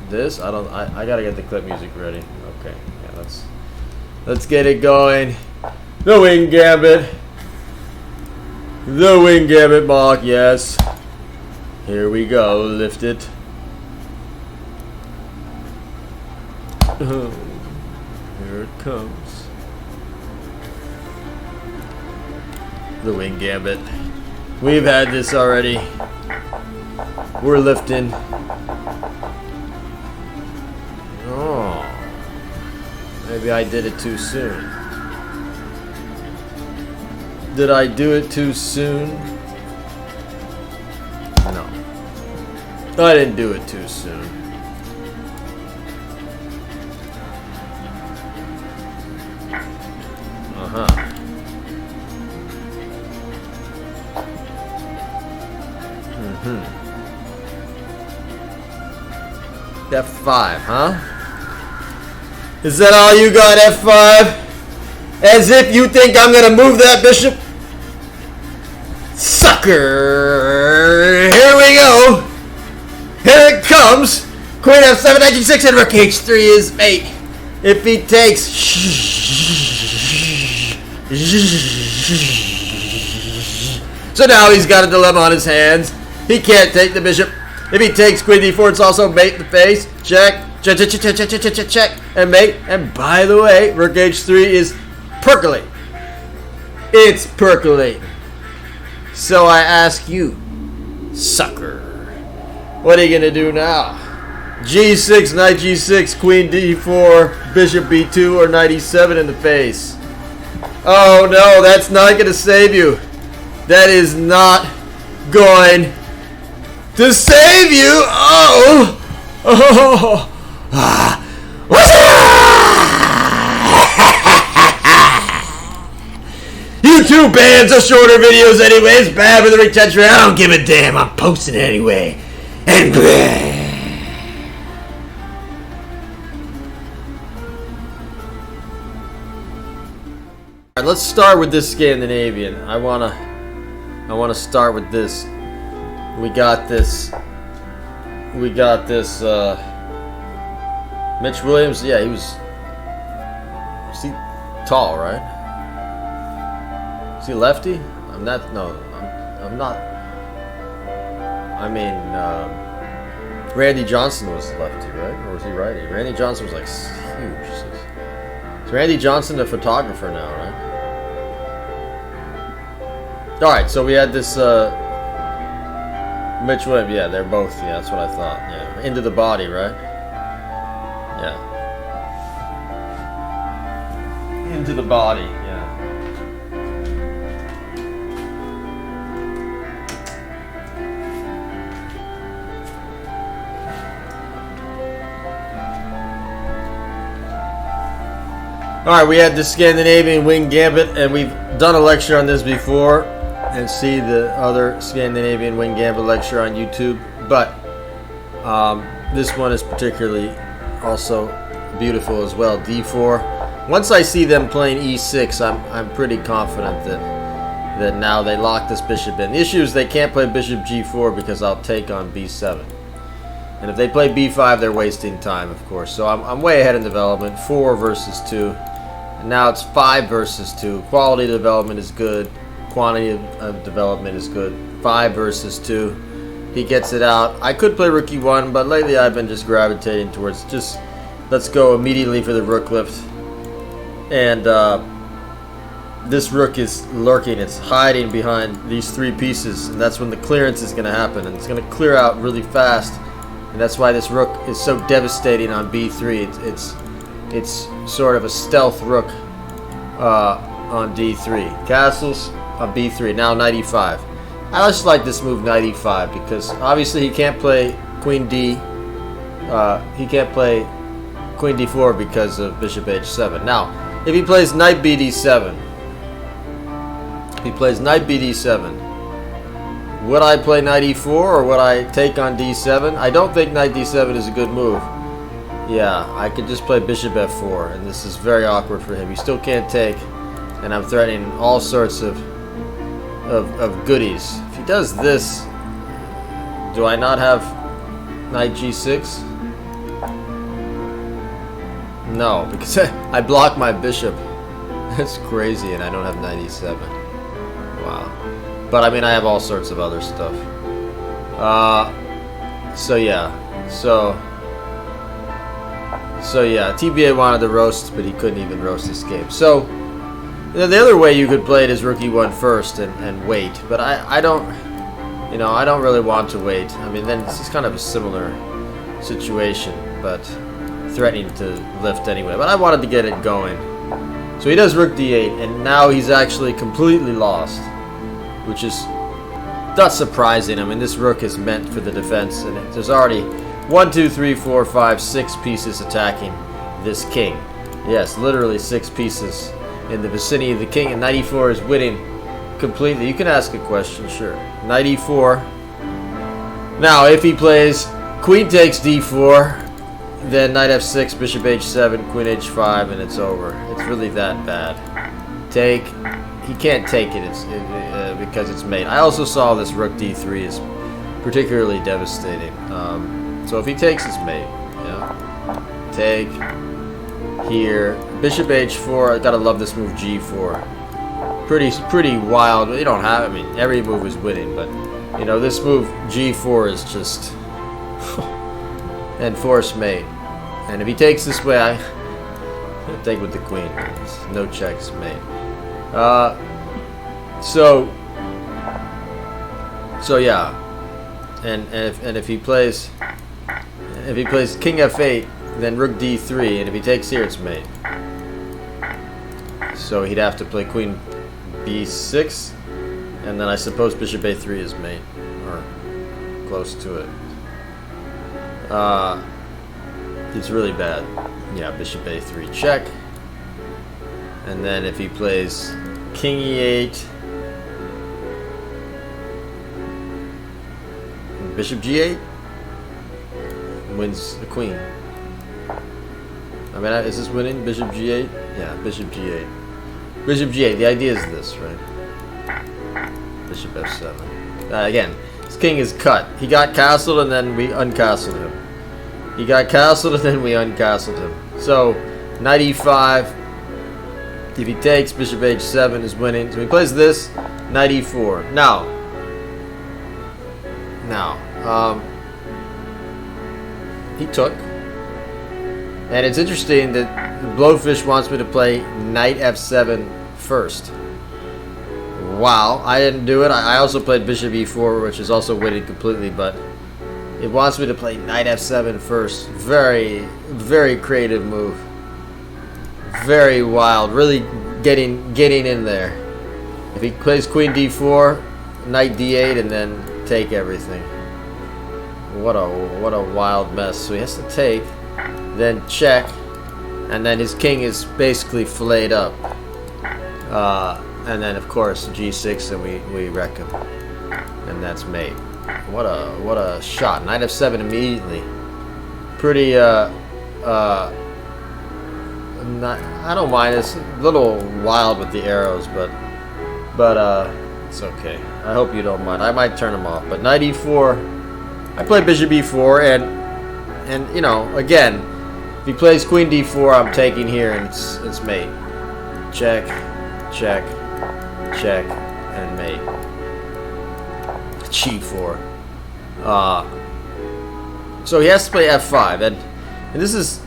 this? I gotta get the clip music ready. Okay, yeah, let's get it going. The wing gambit. The wing gambit block, yes. Here we go, lift it. Here it comes. The wing gambit. We've had this already. We're lifting. Oh. Maybe I did it too soon. Did I do it too soon? No. I didn't do it too soon. Uh-huh. F5, huh? Is that all you got, F5? As if you think I'm gonna move that bishop? Sucker! Here we go! Here it comes! Queen F7, knight G6, and rook H3 is mate. If he takes... So now he's got a dilemma on his hands. He can't take the bishop. If he takes Queen D4, it's also mate in the face. Check. Check, check, check, check, check, check, check, check. And mate. And by the way, rook H3 is percolating. It's percolating. So I ask you, sucker, what are you going to do now? G6, knight G6, Queen D4, Bishop B2, or knight E7 in the face. Oh no, that's not going to save you. That is not going to save you. Oh. Oh. Ah. YouTube bans are shorter videos anyways. Bad for the retention rate. I don't give a damn. I'm posting it anyway. And alright, let's start with this Scandinavian. I wanna start with this. We got this. Mitch Williams. Yeah, was he tall, right? Is he lefty? I'm not. No, I'm not. I mean, Randy Johnson was lefty, right? Or was he righty? Randy Johnson was like huge. Is Randy Johnson a photographer now, right? All right, so we had this Mitch Williams. Yeah, they're both. Yeah, that's what I thought. Yeah, into the body, right? Yeah, into the body. Yeah. All right, we had the Scandinavian wing gambit, and we've done a lecture on this before. And see the other Scandinavian wing gambit lecture on YouTube, but this one is particularly also beautiful as well. D4. Once I see them playing E6, I'm pretty confident that now they lock this bishop in. The issue is they can't play bishop G4 because I'll take on B7, and if they play B5, they're wasting time, of course. So I'm way ahead in development. 4 versus 2, and now it's 5 versus 2. Quality of development is good. Quantity of development is good. 5 versus 2. He gets it out. I could play rook E1, but lately I've been just gravitating towards just let's go immediately for the rook lift. And this rook is lurking. It's hiding behind these 3 pieces, and that's when the clearance is going to happen. And it's going to clear out really fast, and that's why this rook is so devastating on B3. It's sort of a stealth rook on D3. Castles on B3. Now knight E5. I just like this move, knight E5, because obviously he can't play Queen D. He can't play Queen D4 because of Bishop H7. Now, if he plays knight BD7, would I play knight E4 or would I take on D7? I don't think knight D7 is a good move. Yeah, I could just play bishop F4, and this is very awkward for him. He still can't take, and I'm threatening all sorts of goodies. If he does this, do I not have knight G6? No, because I blocked my bishop. That's crazy, and I don't have 97. Wow. But I mean, I have all sorts of other stuff. So yeah. So yeah, TBA wanted to roast, but he couldn't even roast this game. So the other way you could play it is rook e1 first and wait. But I don't, you know, I don't really want to wait. I mean, then this is kind of a similar situation, but threatening to lift anyway. But I wanted to get it going. So he does rook d8, and now he's actually completely lost, which is not surprising. I mean, this rook is meant for the defense, and there's already 1, 2, 3, 4, 5, 6 pieces attacking this king. Yes, literally 6 pieces in the vicinity of the king, and knight e4 is winning completely. You can ask a question, sure. Knight e4. Now, if he plays queen takes d4, then knight f6, bishop h7, queen h5, and it's over. It's really that bad. Take. He can't take it. Because it's mate. I also saw this rook d3 is particularly devastating. So if he takes, it's mate. Yeah. Take. Here. Bishop h4. I gotta love this move g4. Pretty wild. You don't have. I mean, every move is winning, but you know this move g4 is just. And force mate. And if he takes this way, I take with the queen. There's no checks mate. So yeah. And if he plays king f8, then rook d3, and if he takes here, it's mate. So he'd have to play queen b6, and then I suppose bishop a3 is mate, or close to it. It's really bad. Yeah, bishop a3 check. And then if he plays king e8, bishop g8, wins the queen. I mean, is this winning? Bishop g8? Yeah, bishop g8. Bishop g8. The idea is this, right? Bishop f7. Again, his king is cut. He got castled and then we uncastled him. He got castled and then we uncastled him. So, knight e5. If he takes, bishop h7 is winning. So he plays this, knight e4. Now, he took. And it's interesting that Blowfish wants me to play knight f7 first. Wow, I didn't do it. I also played bishop e4, which is also winning completely, but it wants me to play knight f7 first. Very, very creative move. Very wild. Really getting in there. If he plays queen d4, knight d8, and then take everything. What a wild mess. So he has to take, then check, and then his king is basically filleted up. And then of course g6, and we wreck him, and that's mate. What a shot. Knight f7 immediately. Pretty I don't mind. It's a little wild with the arrows, but it's okay. I hope you don't mind. I might turn them off. But knight e4. I play bishop e4, and you know, again, if he plays queen d4, I'm taking here, and it's mate. Check, check, check, and mate. g4. So he has to play f5, and this is,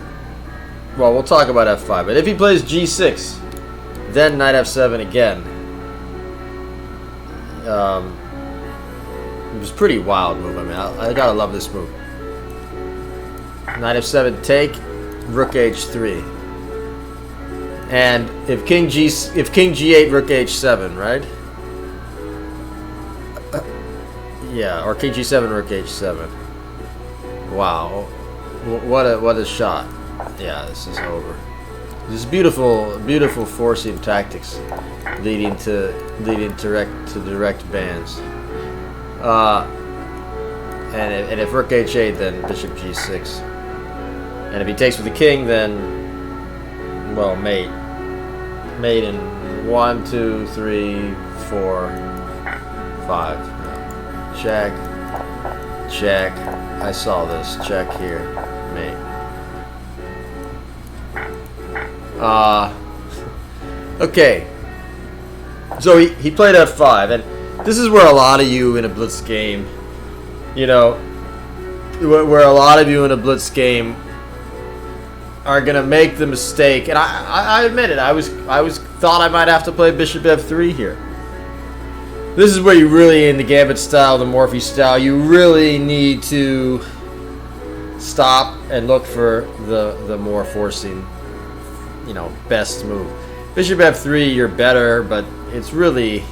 well, we'll talk about f5. But if he plays g6, then knight f7 again. It was a pretty wild move. I mean, I gotta love this move. Knight f7 take, rook h3, and if king g8, rook h7, right? Yeah, or king g7, rook h7. Wow, what a shot! Yeah, this is over. This is beautiful forcing tactics, leading to direct bans. And if rook h8, then bishop g6. And if he takes with the king, then, well, mate in 1, 2, 3, 4, 5. Check, check. I saw this. Check here, mate. Okay. So he played f5, and this is where a lot of you in a blitz game, you know, where a lot of you in a blitz game are gonna make the mistake, and I admit it. I was thought I might have to play bishop f3 here. This is where you really, in the Gambit style, the Morphe style, you really need to stop and look for the more forcing, you know, best move. Bishop f3, you're better, but it's really,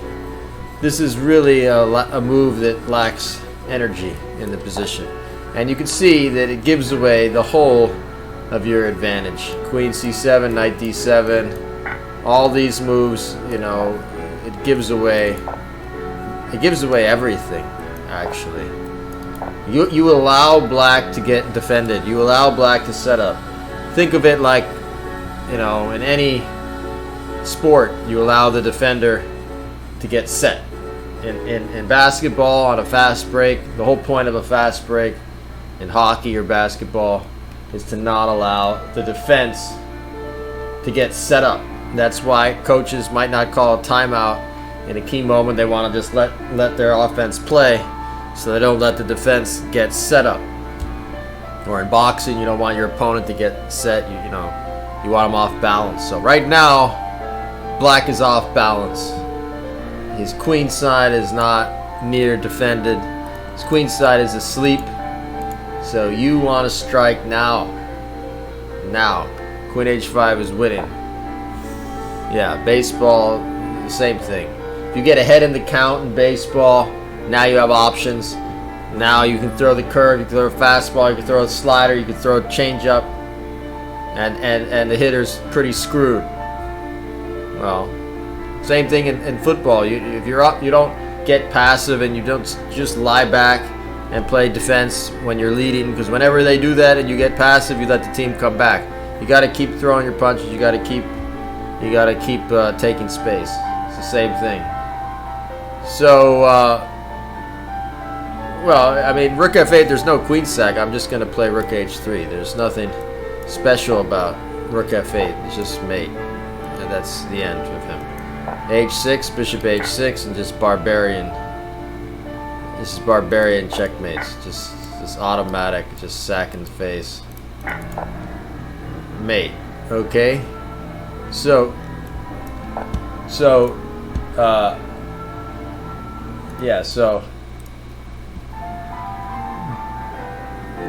this is really a move that lacks energy in the position, and you can see that it gives away the whole of your advantage. Queen c7, knight d7, all these moves, you know, it gives away everything. Actually, you allow black to get defended, you allow black to set up. Think of it like, you know, in any sport, you allow the defender to get set. In basketball, on a fast break, the whole point of a fast break in hockey or basketball is to not allow the defense to get set up. That's why coaches might not call a timeout in a key moment. They want to just let their offense play, so they don't let the defense get set up. Or in boxing, you don't want your opponent to get set. You know, you want them off balance. So right now, black is off balance. His queen side is not near defended. His queen side is asleep. So you want to strike now. Now. Queen h5 is winning. Yeah, baseball, the same thing. If you get ahead in the count in baseball, now you have options. Now you can throw the curve, you can throw a fastball, you can throw a slider, you can throw a changeup, and the hitter's pretty screwed. Well, same thing in football. If you're up, you don't get passive and you don't just lie back and play defense when you're leading, because whenever they do that and you get passive, you let the team come back. You got to keep throwing your punches. You got to keep taking space. It's the same thing. So, well, I mean, rook f8. There's no queen sack. I'm just going to play rook h3. There's nothing special about rook f8. It's just mate, and that's the end of him. h6, bishop h6, and just barbarian. This is barbarian checkmates. Just automatic, just sack in the face. Mate. Okay. So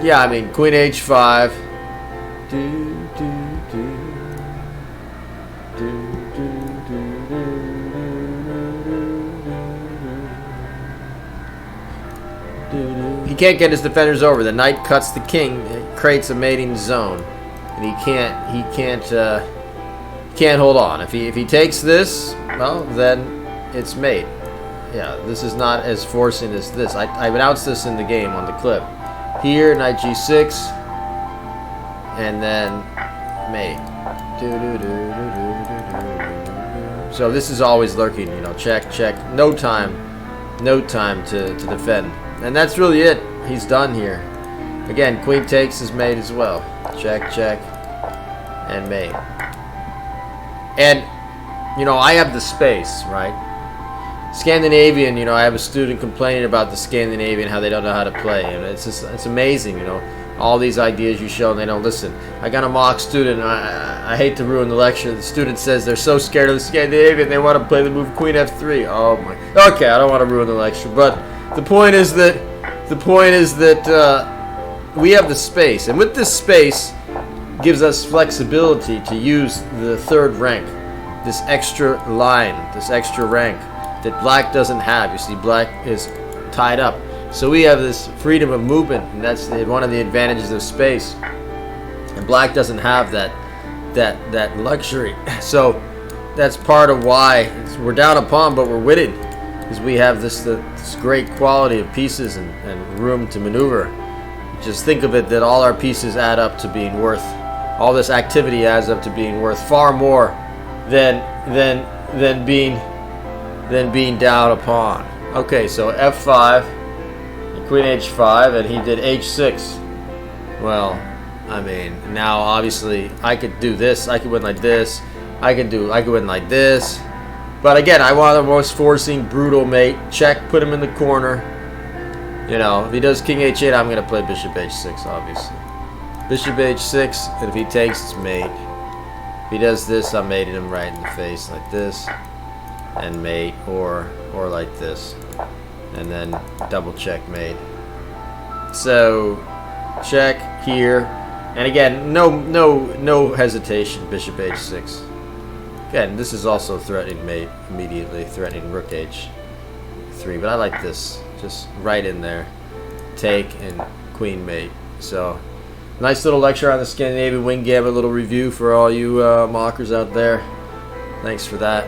yeah, I mean, queen h5. He can't get his defenders over. The knight cuts the king. It creates a mating zone, and he can't hold on. If he takes this, well, then it's mate. Yeah, this is not as forcing as this. I announced this in the game on the clip. Here, knight g6, and then mate. So this is always lurking, you know, check, check. No time to defend. And that's really it. He's done here. Again, queen takes is mate as well. Check, check, and mate. And, you know, I have the space, right? Scandinavian, you know, I have a student complaining about the Scandinavian, how they don't know how to play. And it's amazing, you know, all these ideas you show and they don't listen. I got a mock student, I hate to ruin the lecture. The student says they're so scared of the Scandinavian, they want to play the move queen f3. Oh my. Okay, I don't want to ruin the lecture, but the point is that we have the space, and with this space gives us flexibility to use the third rank, this extra line, this extra rank that black doesn't have. You see, black is tied up, so we have this freedom of movement, and that's one of the advantages of space. And black doesn't have that luxury. So that's part of why we're down a pawn, but we're winning. Because we have this great quality of pieces and room to maneuver. Just think of it that all our pieces add up to being worth, all this activity adds up to being worth far more than being down a pawn. Okay, so f5, and queen h5, and he did h6. Well, I mean, now obviously I could do this. I could win like this. I could win like this. But again, I want the most forcing, brutal mate. Check, put him in the corner. You know, if he does king h8, I'm going to play bishop h6, obviously. Bishop h6, and if he takes, it's mate. If he does this, I'm mating him right in the face like this. And mate, or like this. And then double checkmate. So, check here. And again, no hesitation, bishop h6. Again, this is also threatening mate immediately, threatening rook h3, but I like this, just right in there, take and queen mate. So, nice little lecture on the Scandinavian wing gambit, little review for all you mockers out there. Thanks for that,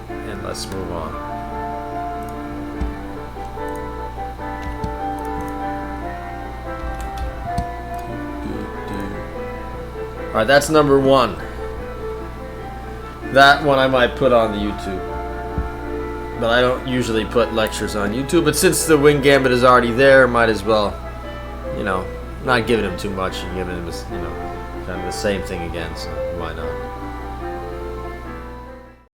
and let's move on. All right, that's number 1. That one I might put on the YouTube, but I don't usually put lectures on YouTube. But since the wing gambit is already there, might as well, you know, not giving him too much and giving him, you know, kind of the same thing again. So why not?